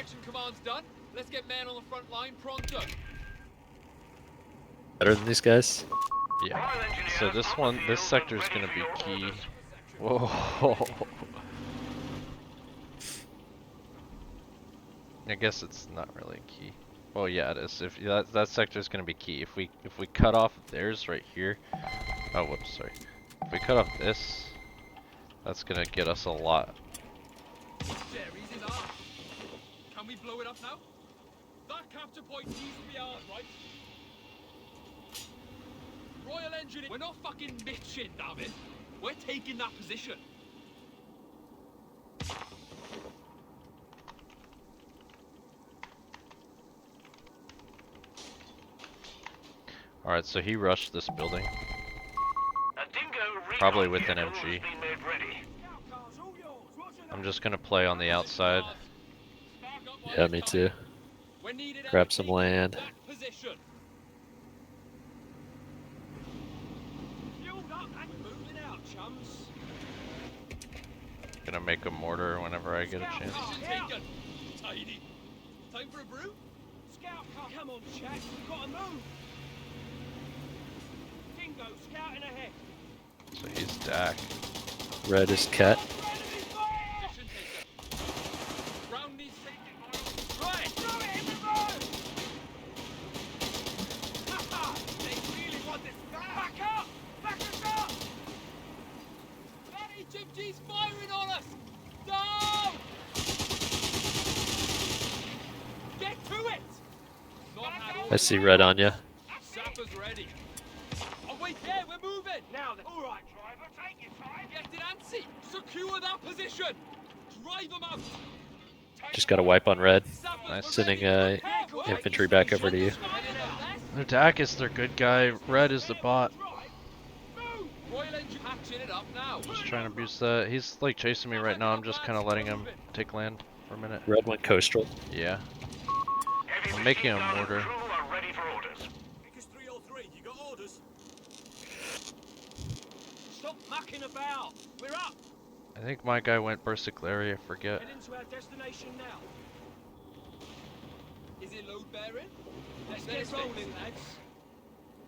Section command's done. Let's get men on the front line pronto. Better than these guys? Yeah. So this sector is gonna be key. Whoa. I guess it's not really key. Well, yeah, it is. If that sector is gonna be key. If we cut off theirs right here. Oh, whoops, sorry. If we cut off this, that's gonna get us a lot. There, easy as arse. Can we blow it up now? That capture point needs to be ours, right? Royal Engineer, we're not fucking bitching, damn it. We're taking that position. Alright, so he rushed this building. Probably with an MG. I'm just gonna play on the outside. Yeah, me too. Grab some land. Gonna make a mortar whenever I get a chance. Tidy. Time for a brew? Scout car. Come on, Jack. We've got to move. Dingo, scouting ahead. So he's Dak. Red is Cat. Round these right. Throw it in the road. They really want this back up. Back us up. That HMG's firing on us. No. Get to it. I see red on ya. Sapper's ready. Oh wait, there, we're moving. Now then. All right, driver, take your time. Get it antsy. Secure that position. Drive them out. Just got a wipe on red. Nice. Sending infantry back over to you. Their Dak is their good guy. Red is the bot. Just trying to boost that. He's like chasing me right now. I'm just kind of letting him take land for a minute. Red went coastal. Yeah. I'm making a mortar. Stop mucking about. We're up. I think my guy went Versiclary, I forget. Head into our destination now. Is it load bearing? Let's get rolling, lads.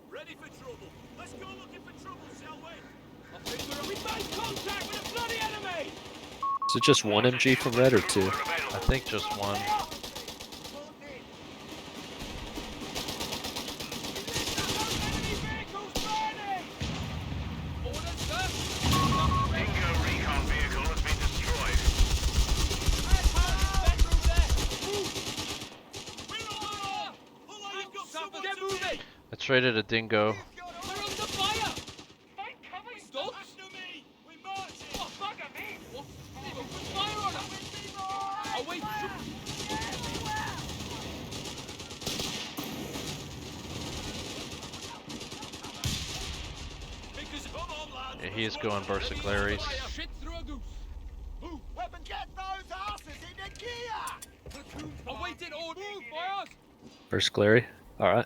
Ready for trouble. Let's go looking for trouble, shall we? I think we've made contact with a bloody enemy. Is it just one MG from red or two? I think just one. I traded a dingo. Yeah, he is going Versiclaries. First Clary. Alright.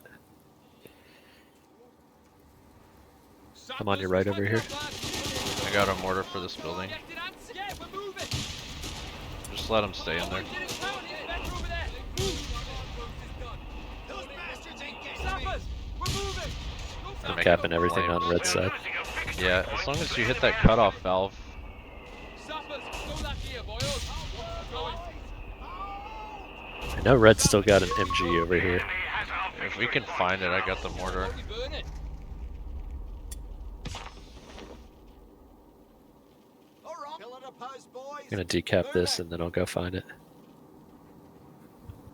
I'm on your right over here. I got a mortar for this building. Just let him stay in there. I'm capping everything on red side. Yeah, as long as you hit that cutoff valve. I know red's still got an MG over here. If we can find it, I got the mortar. I'm gonna decap this and then I'll go find it.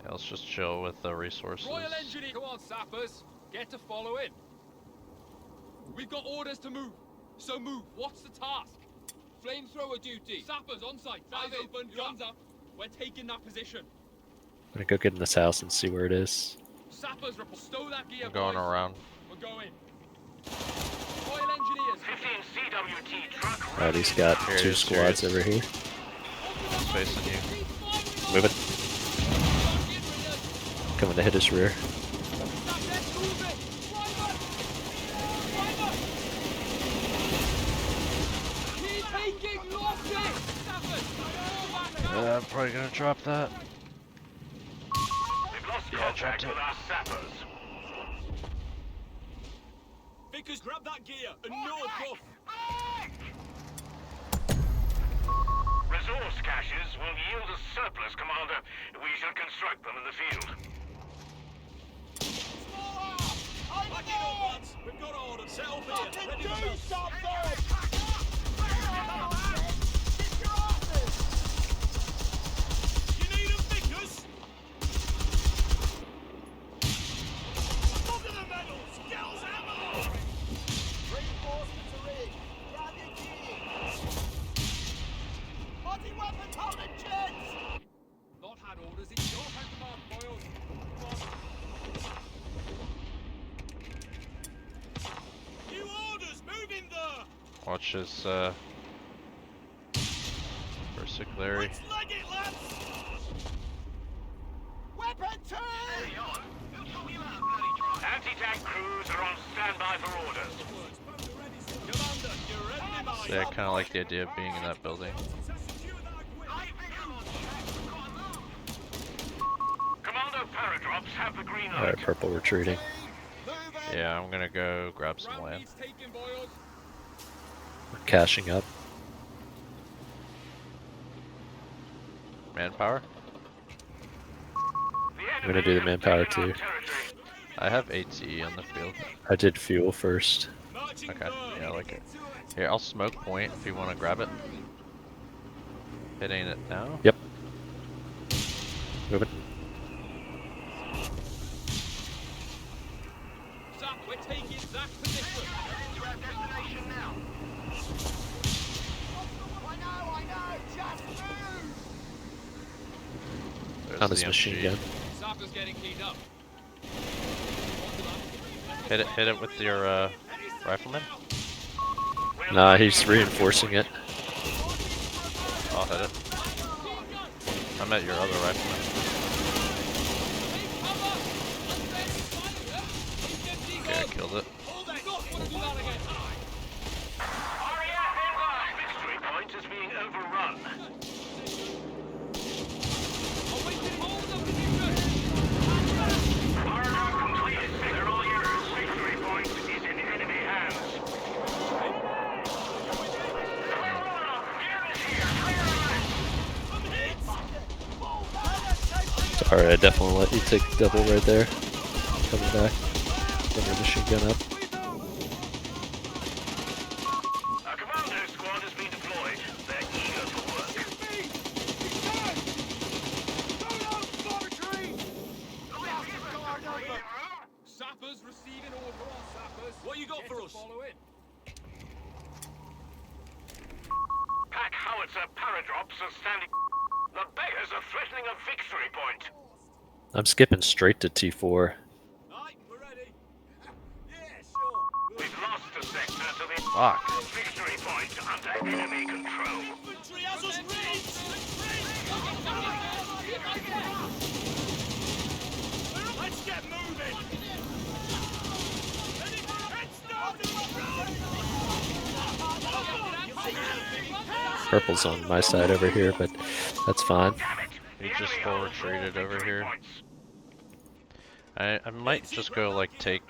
Yeah, let's just chill with the resources. Royal Engineer, come on, sappers. Get to follow in. We've got orders to move. So move. What's the task? Flamethrower duty. Sappers on site. Eyes open, guns up. We're taking that position. I'm gonna go get in this house and see where it is. Sappers, stow that gear. I'm going around. We're going. Royal Engineers. 15 CWT truck. Alright, he's got two squads over here. He's facing you. Moving. Coming to hit his rear. I'm probably gonna drop that. dropped with it. our sappers. Vickers, grab that gear and no buff. Resource caches will yield a surplus, Commander. We shall construct them in the field. Back it up, lads. We've got orders. Set up here. Ready to move. You need 'em, Vickers? Look at the medals. Girls ammo. Reinforcements are in. Grab your gear. Body weapons holding jets. Not had orders. It's your hand, command, boys. Come on. New orders. Move in there. Watch his versiculary. Let's leg it, lads. Weapon two. Anti-tank crews are on standby for orders. Commander, you're ready, mate. So yeah, I kind of like the idea of being in that building. Commando paradrops have the green light. Alright, purple retreating. Yeah, I'm gonna go grab some land. Needs taken, boys. We're cashing up. Manpower? I'm gonna do the manpower too. I have AT on the field. I did fuel first. Marching Okay, there. yeah, I like it. Here, I'll smoke point if you want to grab it. Hitting it now. Yep. Moving. Zap, we're taking that position. I know. Just move. There's On his the machine MG. gun. Zapper's getting keyed up. Hit it with your rifleman. Nah, he's reinforcing it. I'll hit it. I'm at your other rifleman. Okay, I killed it. RAF inbound. Victory point is being overrun. Paradrop completed. They're all yours. Victory point is in enemy hands. Clear off. Gear is here. Clear. Alright, I definitely let you take double right there. Coming back. Getting your machine gun up. A commando squad has been deployed. They're eager for work. Sappers receiving order on sappers. What you got for us? Follow in. Pack howitzer paradrops are standing. The beggars are threatening a victory point. I'm skipping straight to T4. Aye, we're ready. Yeah, sure. We've lost a sector to the Fuck. victory point under enemy control. Infantry has us reached. Let's get moving. Heads down to the road. Purple's on my side over here, but that's fine. He just full retreated over here. I might just go like take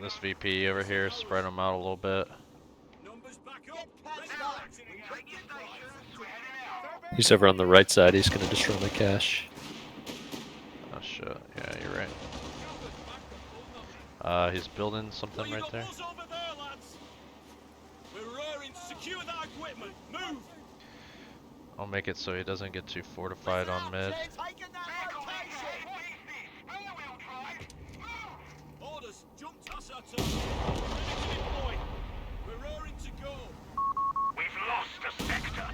this VP over here, spread them out a little bit. Numbers back up. He's over on the right side. He's gonna destroy my cache. Oh shit, yeah, you're right. He's building something right there. Buzz over there, lads. We're rearing to secure that equipment. Move. I'll make it so he doesn't get too fortified on mid. They're taking that location. Orders. Jump us at Ready to deploy. We're rearing to go. We've lost a sector.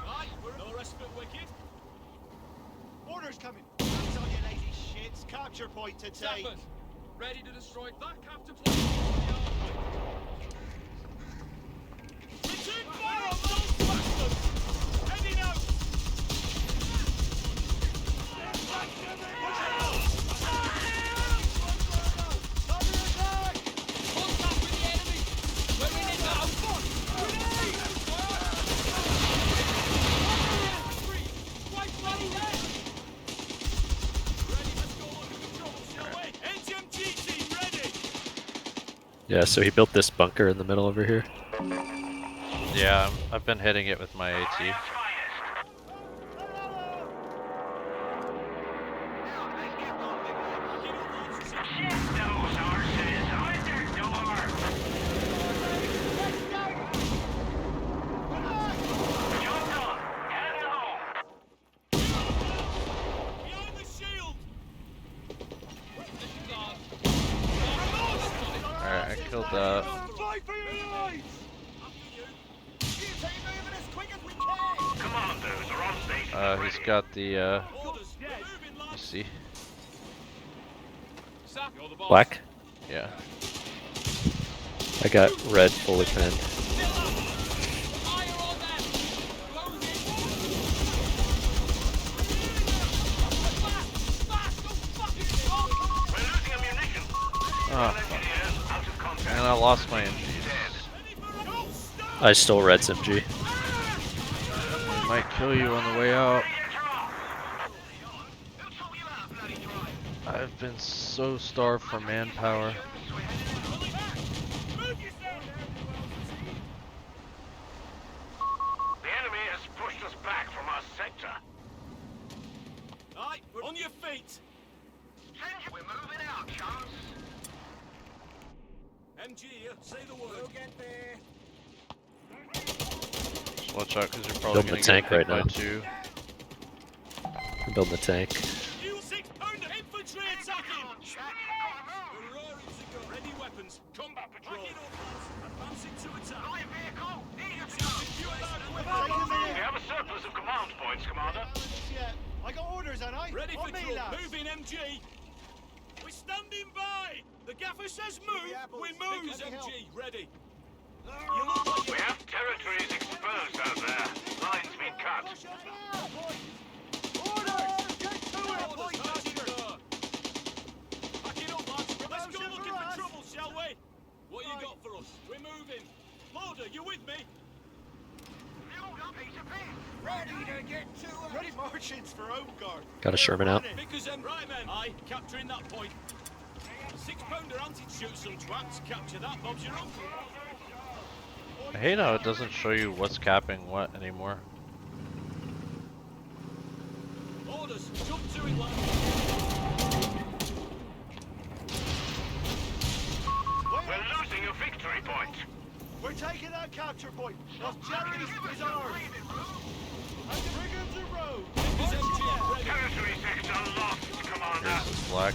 Aye, we're no respite wicked. Orders coming. Hands on you lazy shits. Capture point to take. Sappers, ready to destroy that capture point. Return fire on those bastards. Heading out. Contact with the enemy. We're in it now. Right, ready, let's go under control. Yeah, so he built this bunker in the middle over here. Yeah, I've been hitting it with my AT. Behind the shield! Alright, I killed that. Fight for your lives! You take moving as quick as we can! Commandos are on station. He's got the, Orders, we're moving, you lads! see? Sap, you're the boss. Black? Yeah. I got red fully pinned. Fire on them! Close it! Fast! Don't fucking stop! We're losing ammunition. Oh, Engineers out of contact. and I lost my MGs. I stole red's MG. Might kill you on the way out. I've been so starved for manpower. The enemy has pushed us back from our sector. Right, we're on your feet! We're moving out, chums. MG here, say the word. We'll get there. Just watch out, because you're probably Building gonna a tank get hit right by now. two. I'm building a tank. You 6-pounder infantry attacking! We're roaring to go. Ready weapons. Combat patrol. Back it up, lads. Advancing to attack. Light vehicle. Come We have a surplus of command points, Commander. I got orders, and I. Ready for me, drill. lads. Moving, MG. We're standing by. The gaffer says move. We move. Vickers MG, ready. You look like We have territories exposed out there. Lines been cut. Orders! Get to it! Back it up, lads. Let's go looking for trouble, shall we? What you got for us? We're moving. Lauder, you with me? Ready to get to it. Ready marchings for home guard. Got a Sherman out. Vickers and right men. Aye, capturing that point. 6-pounder anti-shoot some twats. Capture that, Bob's your uncle. I hate how it doesn't show you what's capping what anymore. Orders, jump to it, lads. We're losing a victory point. We're taking that capture point. Jerry is ours. And the brigands are road. Territory sector lost, Commander. Here's this black.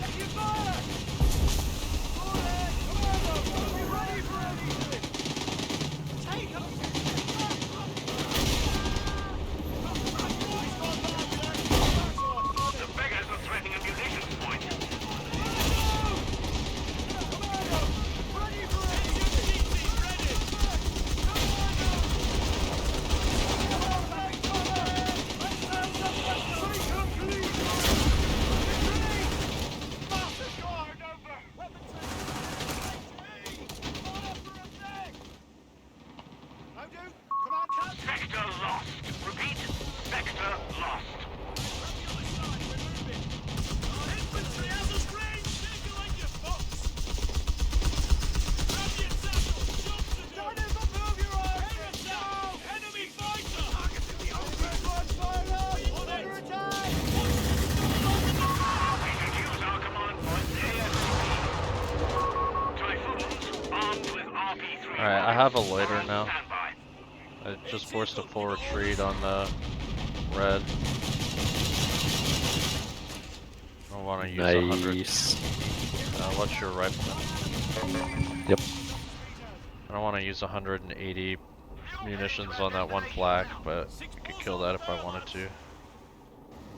The beggars are threatening a munitions point. Sector lost. Repeat, sector lost. Infantry has us range. Take it like your fox. Grab your tackle. Jump to do. Move your arms. Enemy fighter. Under attack. We should use our command points ASAP. Typhoons armed with RP-3. Alright, I have a loiter now. Standby. I just forced a full retreat on the red. I want to use 100. Nice. What's your rifleman? Yep. I don't want to use 180 munitions on that one flak, but I could kill that if I wanted to.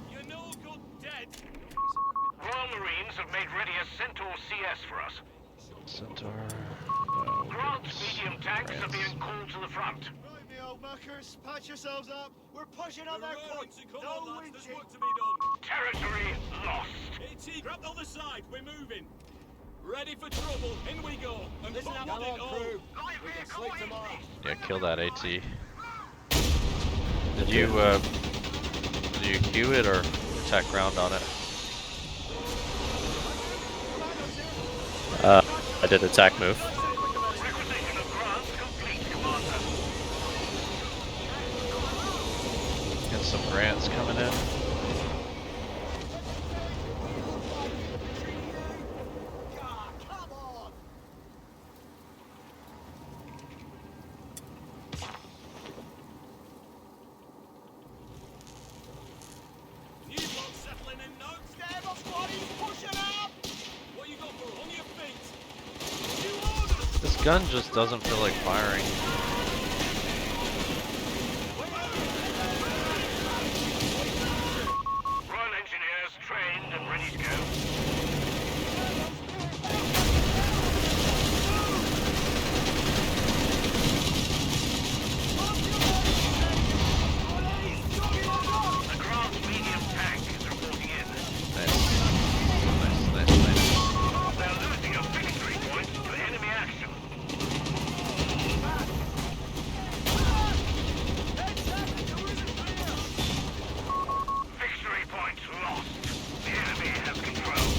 You're no good dead. Royal Marines have made ready a Centaur CS for us. Centaur. Grant's medium tanks are being called to the front. Right, me old muckers. Patch yourselves up. We're pushing on their point. Come No on, lads, there's winching. work to be done. Territory lost. AT, grab the other side, we're moving. Ready for trouble, in we go. And Listen up, bomb it all. Light vehicle tomorrow. Yeah, kill that AT. Did you queue it or attack ground on it? I did attack move. some grants coming in. New bloke settling in now. Stand up, squaddies, push it up! What you got for on your feet? New orders! This gun just doesn't feel like firing. Run engineers trained and ready to go. The ground medium tank is reporting in. Nice. Nice. They're losing a victory point to enemy action. Victory point lost. The enemy has control.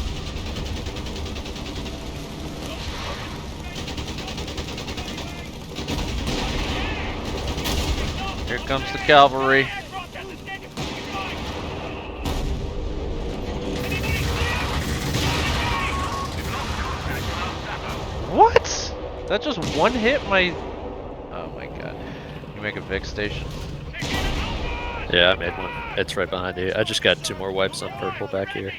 Here comes the cavalry. What? That just one hit my... Oh my god. You make a Vic station? Yeah, I made one. It's right behind you. I just got 2 more wipes on purple back here.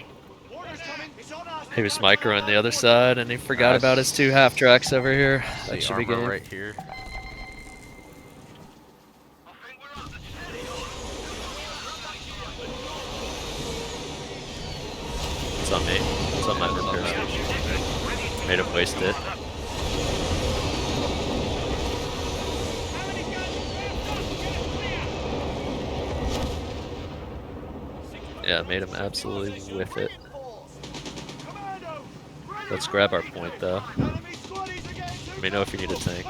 He was micro on the other side, and he forgot about his 2 half tracks over here. That See should be armor game. right here. It's on me. It's on my It's on repair that. station. Made him waste it. Yeah, made him absolutely whiff it. Let's grab our point though. Let me know if you need a tank.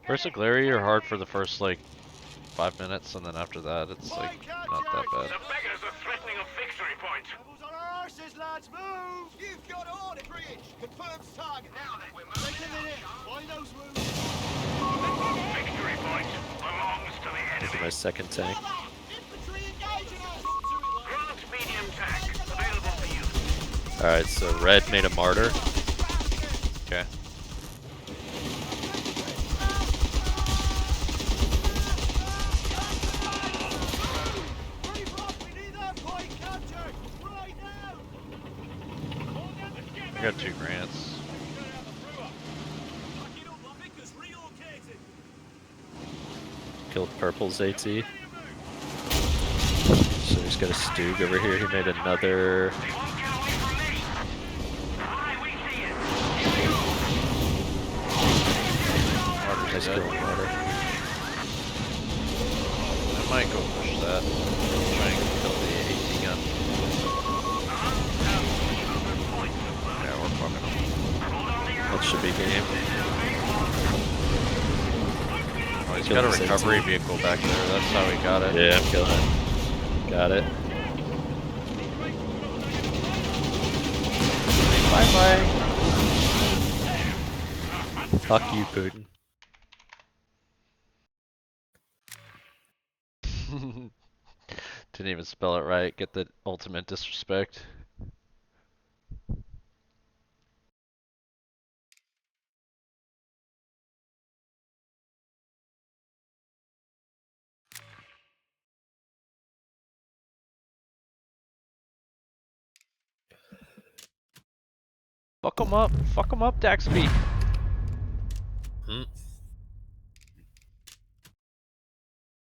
Versiglary are hard for the first like 5 minutes, and then after that it's like not that The bad. beggars are threatening a victory point. Rebels on our arses, lads, move! You've got order, bridge. Confirmed target. Now then, we're moving. Take a minute. Find those wounds. Victory point belongs to the This is enemy. my second tank. Infantry engaging us! Grant medium tank available for use. Alright, so red made a martyr. Okay. Move up, we need that point captured! Right now! I got 2 grants. Back it up, la Vickers relocated! Killed purple's AT. So he's got a Stoog over here. He made another. They won't get away from me. Aye, we see it. Martyr's Nice dead. kill on martyr. I might go push that. Try and kill the AT gun. Yeah, we're fucking them. That should be game. Oh, he's Kill got a this recovery AT. vehicle back there. That's how he got it. Yeah, I'm killing it. Got it. Bye Fuck you, Putin. bye. Didn't even spell it right. Get the ultimate disrespect. Fuck him up, Daxby. Hmm.